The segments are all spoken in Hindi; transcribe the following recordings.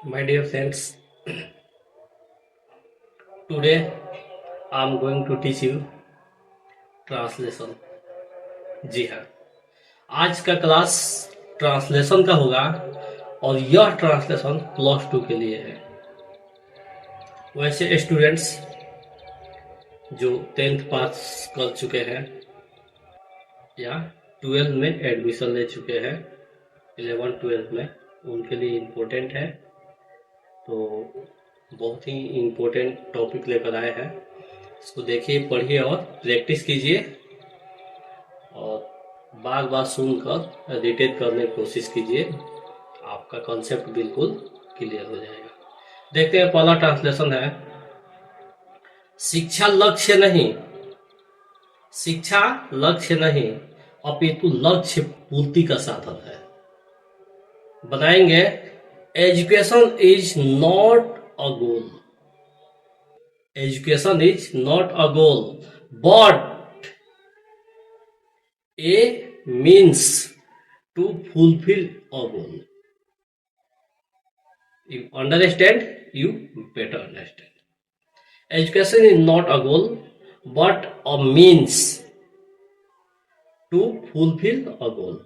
My dear friends, today I am going to teach you translation. जी हाँ, आज का क्लास ट्रांसलेशन का होगा और यह ट्रांसलेशन प्लस 2 के लिए है। वैसे स्टूडेंट्स जो 10th पास कर चुके हैं या 12 में एडमिशन ले चुके हैं, 11-12 में, उनके लिए इम्पोर्टेंट है। तो बहुत ही इम्पोर्टेंट टॉपिक लेकर आए हैं। इसको देखिए, पढ़िए और प्रैक्टिस कीजिए और बार बार सुनकर रिटेट करने की कोशिश कीजिए। आपका कॉन्सेप्ट बिल्कुल क्लियर हो जाएगा। देखते हैं, पहला ट्रांसलेशन है, शिक्षा लक्ष्य नहीं, शिक्षा लक्ष्य नहीं अपितु लक्ष्य पूर्ति का साधन है। बनाएंगे, education is not a goal, education is not a goal but a means to fulfil a goal. You understand, you better understand. Education is not a goal but a means to fulfill a goal.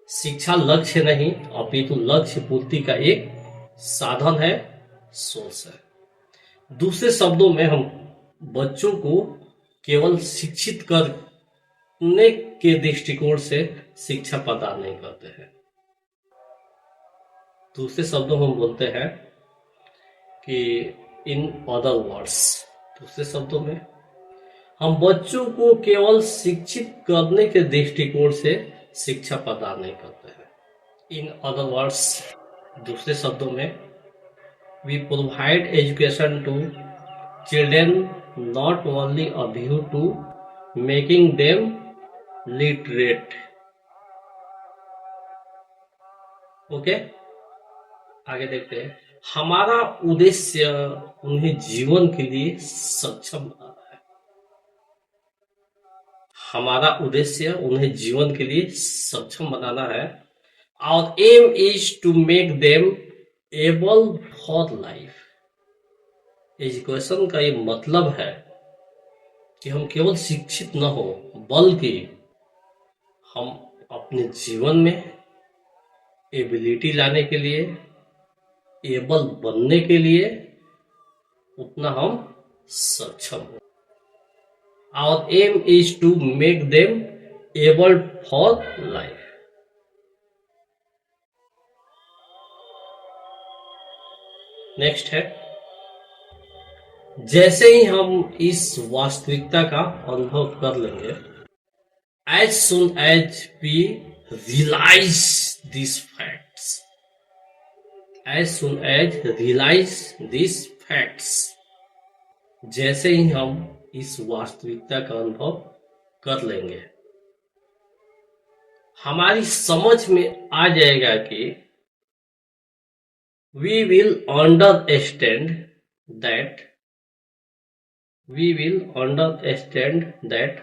शिक्षा लक्ष्य नहीं अपितु लक्ष्य पूर्ति का एक साधन है, सोर्स है। दूसरे शब्दों में, हम बच्चों को केवल शिक्षित करने के दृष्टिकोण से शिक्षा प्रदान नहीं करते हैं। दूसरे शब्दों में हम बोलते हैं कि इन अदर वर्ड्स, दूसरे शब्दों में, हम बच्चों को केवल शिक्षित करने के दृष्टिकोण से शिक्षा प्रदान नहीं करते हैं। इन अदर वर्ड्स, दूसरे शब्दों में, we provide education to children not only a view to making them literate. Okay, आगे देखते हैं। हमारा उद्देश्य उन्हें जीवन के लिए सक्षम बनाना है। हमारा उद्देश्य उन्हें जीवन के लिए सक्षम बनाना है। Our aim is to make them able for life. Education का ये मतलब है कि हम केवल शिक्षित न हो बल्कि हम अपने जीवन में एबिलिटी लाने के लिए, एबल बनने के लिए उतना हम सक्षम हो। Our aim is to make them able for life. Next है, जैसे ही हम इस वास्तविकता का अनुभव कर लेंगे, as soon as we realize these facts, as soon as realize these facts, जैसे ही हम इस वास्तविकता का अनुभव कर लेंगे, हमारी समझ में आ जाएगा कि we will understand that,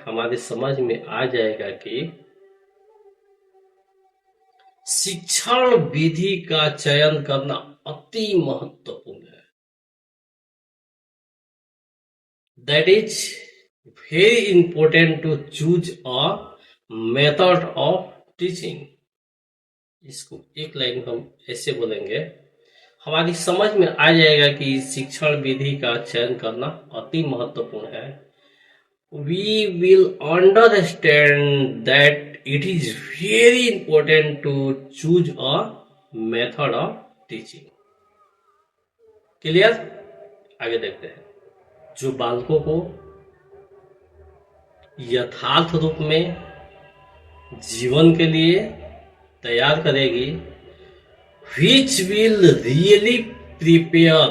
हमारी समझ में आ जाएगा कि शिक्षण विधि का चयन करना अति महत्वपूर्ण है। That is very important to choose a method of teaching. इसको एक लाइन हम ऐसे बोलेंगे, हमारी समझ में आ जाएगा कि शिक्षण विधि का चयन करना अति महत्वपूर्ण है। We will understand that it is very important to choose a method of teaching. Clear? आगे देखते हैं। जो बालकों को यथार्थ रूप में जीवन के लिए तैयार करेगी, which will really prepare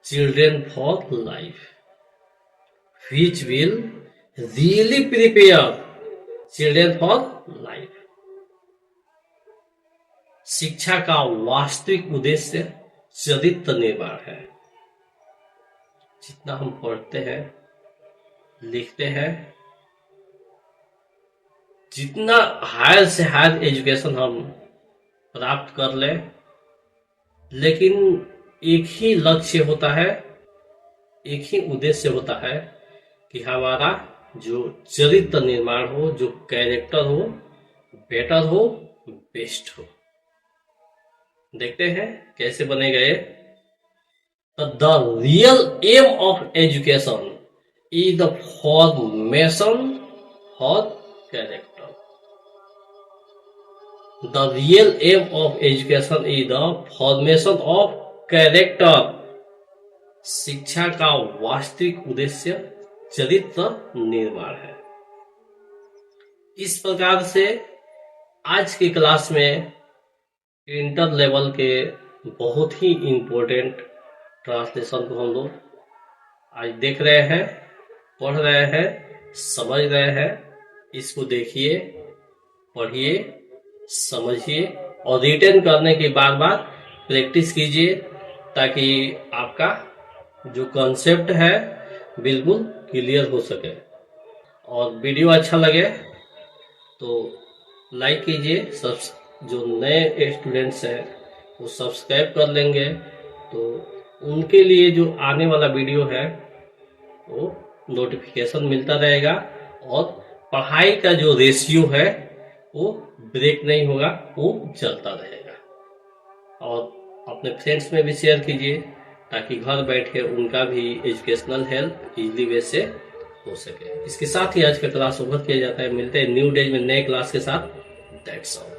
children for life, which will really prepare children for life. शिक्षा का वास्तविक उद्देश्य चरित्र निर्माण है। जितना हम पढ़ते हैं, लिखते हैं, जितना हायर से हायर एजुकेशन हम प्राप्त कर लें, लेकिन एक ही लक्ष्य होता है, एक ही उद्देश्य होता है कि हमारा जो चरित्र निर्माण हो, जो कैरेक्टर हो, बेटर हो, बेस्ट हो। देखते हैं कैसे बने गए। The real aim of education is the formation of character. The real aim of education is the formation of character. शिक्षा का वास्तविक उद्देश्य चरित्र निर्माण है। इस प्रकार से आज की क्लास में इंटर लेवल के बहुत ही इम्पोर्टेंट ट्रांसलेशन को हम लोग आज देख रहे हैं, पढ़ रहे हैं, समझ रहे हैं। इसको देखिए, पढ़िए, समझिए और रिटर्न करने के बार बार प्रैक्टिस कीजिए, ताकि आपका जो कॉन्सेप्ट है बिल्कुल क्लियर हो सके। और वीडियो अच्छा लगे तो लाइक कीजिए। जो नए स्टूडेंट्स हैं वो सब्सक्राइब कर लेंगे, तो उनके लिए जो आने वाला वीडियो है वो नोटिफिकेशन मिलता रहेगा। और पढ़ाई का जो रेशियो है वो ब्रेक नहीं होगा, वो चलता रहेगा। और अपने फ्रेंड्स में भी शेयर कीजिए, ताकि घर बैठे उनका भी एजुकेशनल हेल्प इजीली वे से हो सके। इसके साथ ही आज का क्लास ओवर किया जाता है। मिलते हैं न्यू डे में नए क्लास के साथ। That's all.